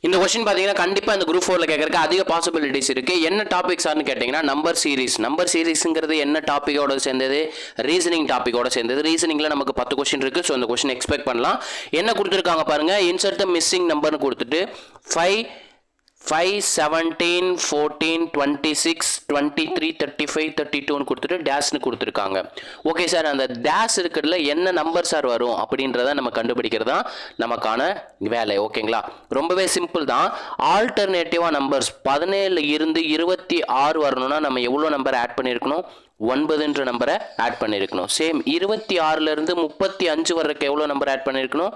இந்த क्वेश्चन பாத்தீங்கன்னா கண்டிப்பா இந்த குரூப் 4ல கேட்கறதுக்கு அதிக பாசிபிலிட்டிஸ் இருக்கு. என்ன டாபிக் சார்னு கேட்டீங்கன்னா நம்பர் சீரிஸ்ங்கிறது என்ன டாபிக்கோட சேர்ந்தது? ரீசனிங் டாபிக்கோட சேர்ந்தது. ரீசனிங்ல நமக்கு 10 क्वेश्चन இருக்கு. சோ இந்த क्वेश्चन எக்ஸ்பெக்ட் பண்ணலாம். என்ன கொடுத்திருக்காங்க பாருங்க, இன்சர்ட் தி மிஸ்ஸிங் நம்பர்னு கொடுத்துட்டு 5 17 14 26 23 35 32 கொடுத்துட்டு டேஷ்னு கொடுத்துருக்காங்க. ஓகே சார், அந்த டேஷ் இருக்கிறதுல என்ன நம்பர் சார் வரும் அப்படின்றத நம்ம கண்டுபிடிக்கிறதா நமக்கான வேலை. ஓகேங்களா, ரொம்பவே சிம்பிள் தான். ஆல்டர்னேட்டிவா நம்பர்ஸ் 17 இருந்து 26 வரணும்னா நம்ம எவ்வளோ நம்பர் ஆட் பண்ணியிருக்கணும்? 9 நம்பரை ஆட் பண்ணியிருக்கணும். சேம் 26 இருந்து 35 வரைக்கும் எவ்வளோ நம்பர் ஆட் பண்ணியிருக்கணும்?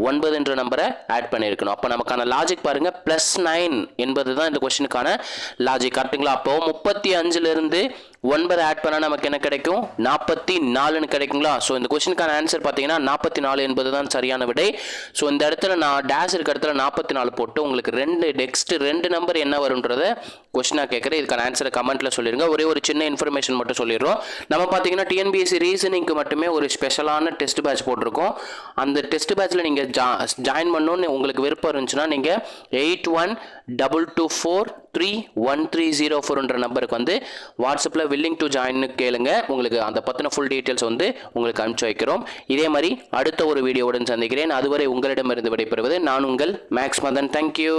9 நம்பரை ஆட் பண்ணியிருக்கணும். அப்போ நமக்கான லாஜிக் பாருங்க, +9 என்பது தான் இந்த கொஸ்டினுக்கான லாஜிக். கரெக்டுங்களா? அப்போ 35 இருந்து 9 ஆட் பண்ணால் நமக்கு என்ன கிடைக்கும்? 44 கிடைக்குங்களா? ஸோ இந்த கொஸ்டினுக்கான ஆன்சர் பார்த்தீங்கன்னா 44 என்பது தான் சரியான விடை. ஸோ இந்த இடத்துல நான் டேஷ் இருக்க இடத்துல 44 போட்டு உங்களுக்கு நெக்ஸ்ட் ரெண்டு நம்பர் என்ன வரும்ன்றத கொஸ்டினாக கேட்குறேன். இதுக்கான ஆன்சரை கமெண்ட்டில் சொல்லிடுங்க. ஒரே ஒரு சின்ன இன்ஃபர்மேஷன் மட்டும் சொல்லிடுறோம். நம்ம பார்த்தீங்கன்னா டிஎன்பிஎஸ்சி ரீசனிங்க்கு மட்டுமே ஒரு ஸ்பெஷலான டெஸ்ட் பேட்ச் போட்டிருக்கோம். அந்த டெஸ்ட் பேட்ச்சில் நீங்கள் ஜாயின் பண்ணணும்னு உங்களுக்கு விருப்பம் இருந்துச்சுன்னா நீங்கள் 8122431304 நம்பருக்கு வந்து வாட்ஸ்அப்பில் willing to join கேளுங்க. உங்களுக்கு அந்த பற்றின ஃபுல் டீட்டெயில்ஸ் வந்து உங்களுக்கு அனுப்பிச்சு வைக்கிறோம். இதே மாதிரி அடுத்த ஒரு வீடியோவுடன் சந்திக்கிறேன். அதுவரை உங்களிடமிருந்து விடைபெறுவது நான் உங்கள் மேக்ஸ் மதன். தேங்க்யூ.